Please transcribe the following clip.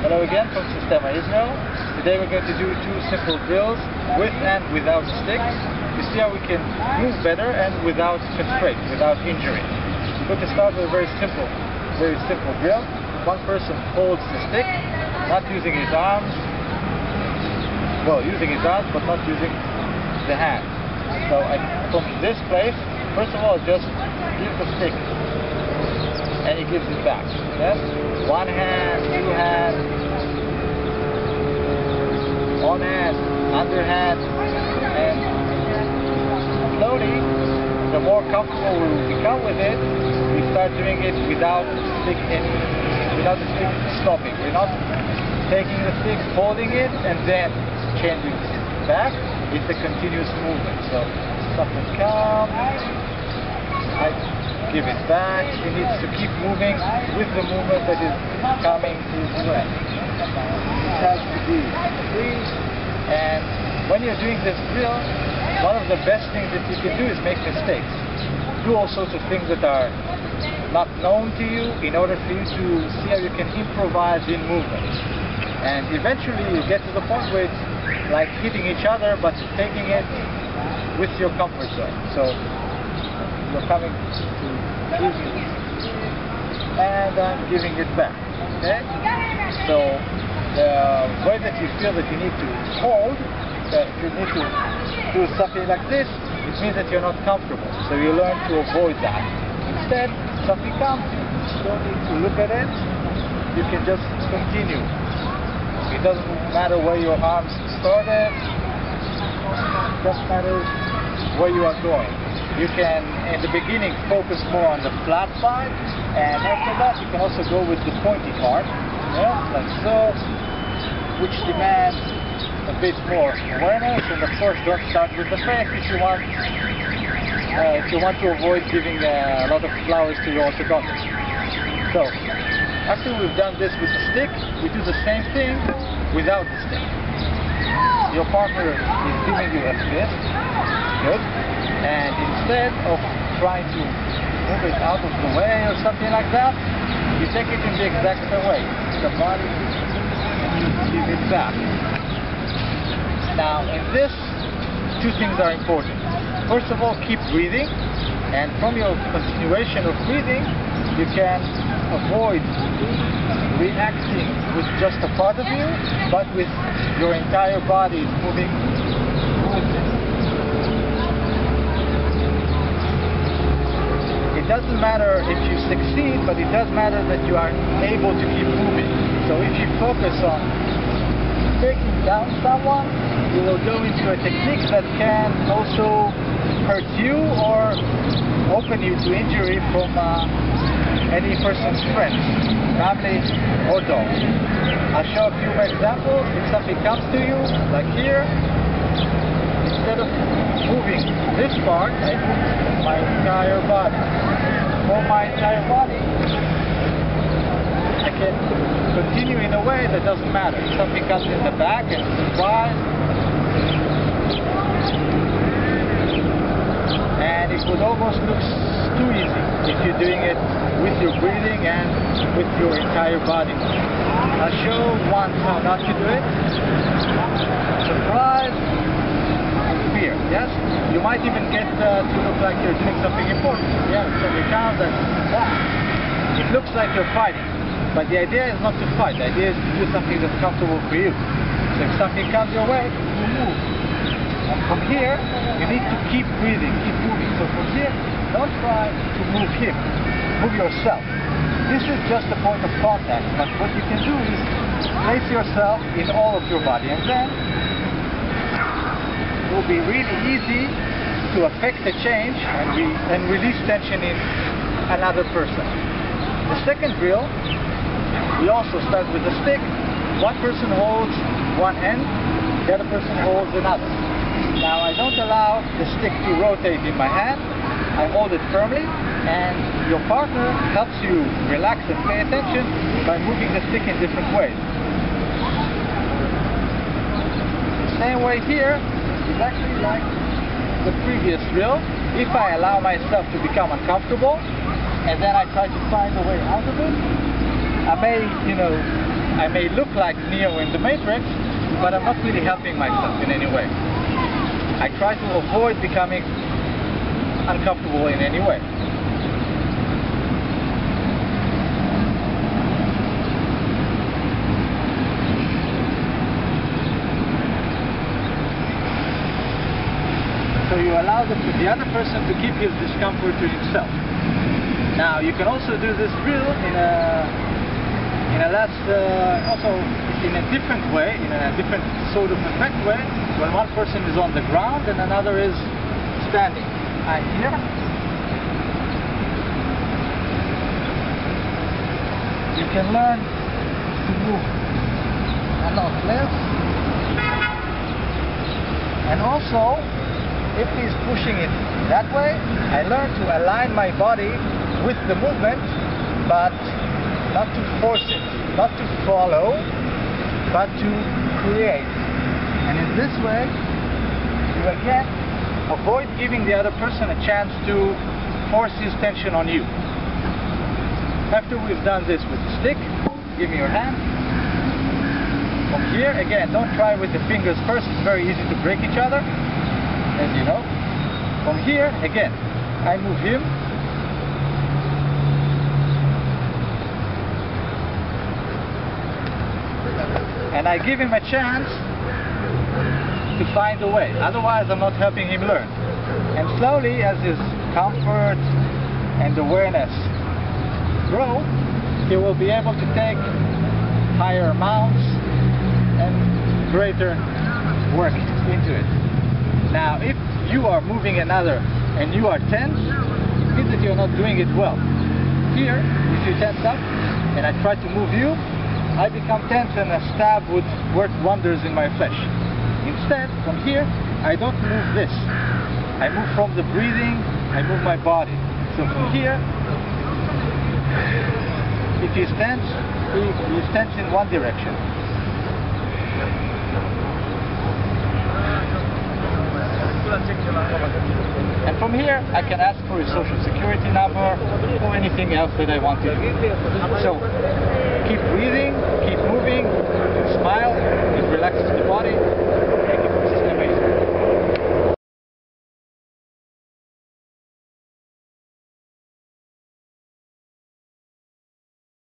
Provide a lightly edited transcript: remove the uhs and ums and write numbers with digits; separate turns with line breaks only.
Hello again from Systema Israel. Today we're going to do two simple drills with and without sticks to see how we can move better and without constraint, without injury. We're going to start with a very simple drill. One person holds the stick, not using his arms, well, using his arms but not using the hand. So from this place, first of all, just give the stick and he gives it back. Yes? One hand, two hands, one hand, underhand, and slowly, the more comfortable we will become with it, we start doing it without the stick stopping. We're not taking the stick, holding it, and then changing it back. It's a continuous movement. So something comes, I give it back. He needs to keep moving with the movement that is coming his way. It has to be free. And when you're doing this drill, one of the best things that you can do is make mistakes. Do all sorts of things that are not known to you in order for you to see how you can improvise in movement. And eventually you get to the point where it's like hitting each other, but taking it with your comfort zone. So you're coming to give me and I'm giving it back. Okay? So the way that you feel that you need to hold, that you need to do something like this, it means that you're not comfortable. So you learn to avoid that. Instead, something comes, you don't need to look at it, you can just continue. It doesn't matter where your arms started, it just matters where you are going. You can, in the beginning, focus more on the flat side, and after that you can also go with the pointy part, yeah, like so, which demands a bit more awareness. And of course, don't start with the face if you want to avoid giving a lot of flowers to your orthodontist. So, after we've done this with the stick, we do the same thing without the stick. Your partner is giving you a fist, good, and instead of trying to move it out of the way or something like that, you take it in the exact same way. The body, and you give it back. Now, in this, two things are important. First of all, keep breathing, and from your continuation of breathing, you can avoid reacting with just a part of you, but with your entire body moving with it. It doesn't matter if you succeed, but it does matter that you are able to keep moving. So if you focus on taking down someone, you will go into a technique that can also hurt you or open you to injury from any person's friends, family, or dog. I'll show a few examples. If something comes to you, like here, instead of moving this part, I move my entire body. For my entire body, I can continue in a way that doesn't matter. If something comes in the back and surprise, and it would almost look too easy if you're doing it with your breathing and with your entire body. I'll show once how not to do it. Surprise, fear, yes? You might even get to look like you're doing something important. Yeah, so you count and wow, it looks like you're fighting. But the idea is not to fight. The idea is to do something that's comfortable for you. So if something comes your way, you move. And from here, you need to keep breathing, keep moving. So from here, don't try to move him. Move yourself. This is just a point of contact. But what you can do is place yourself in all of your body. And then it will be really easy to affect the change and release tension in another person. The second drill, we also start with a stick. One person holds one end, the other person holds another. Now I don't allow the stick to rotate in my hand. I hold it firmly, and your partner helps you relax and pay attention by moving the stick in different ways. The same way here is actually like the previous drill. If I allow myself to become uncomfortable, and then I try to find a way out of it, I may, I may look like Neo in the Matrix, but I'm not really helping myself in any way. I try to avoid becoming uncomfortable in any way. So you allow the other person to keep his discomfort to himself. Now you can also do this drill in a different way, in a different sort of effect way, when one person is on the ground and another is standing. Here. You can learn to move a lot less, and also if he's pushing it that way, I learn to align my body with the movement, but not to force it, not to follow, but to create. And in this way, you again avoid giving the other person a chance to force his tension on you. After we've done this with the stick, give me your hand. From here, again, don't try with the fingers first, it's very easy to break each other, as you know. From here, again, I move him. And I give him a chance to find a way. Otherwise, I'm not helping him learn. And slowly, as his comfort and awareness grow, he will be able to take higher amounts and greater work into it. Now, if you are moving another and you are tense, it means that you're not doing it well. Here, if you tense up and I try to move you, I become tense and a stab would work wonders in my flesh. Instead, from here, I don't move this. I move from the breathing, I move my body. So from here, if he's tense, he's tense in one direction. And from here, I can ask for his social security number or anything else that I want to do. So, keep breathing, keep moving, smile, it relaxes the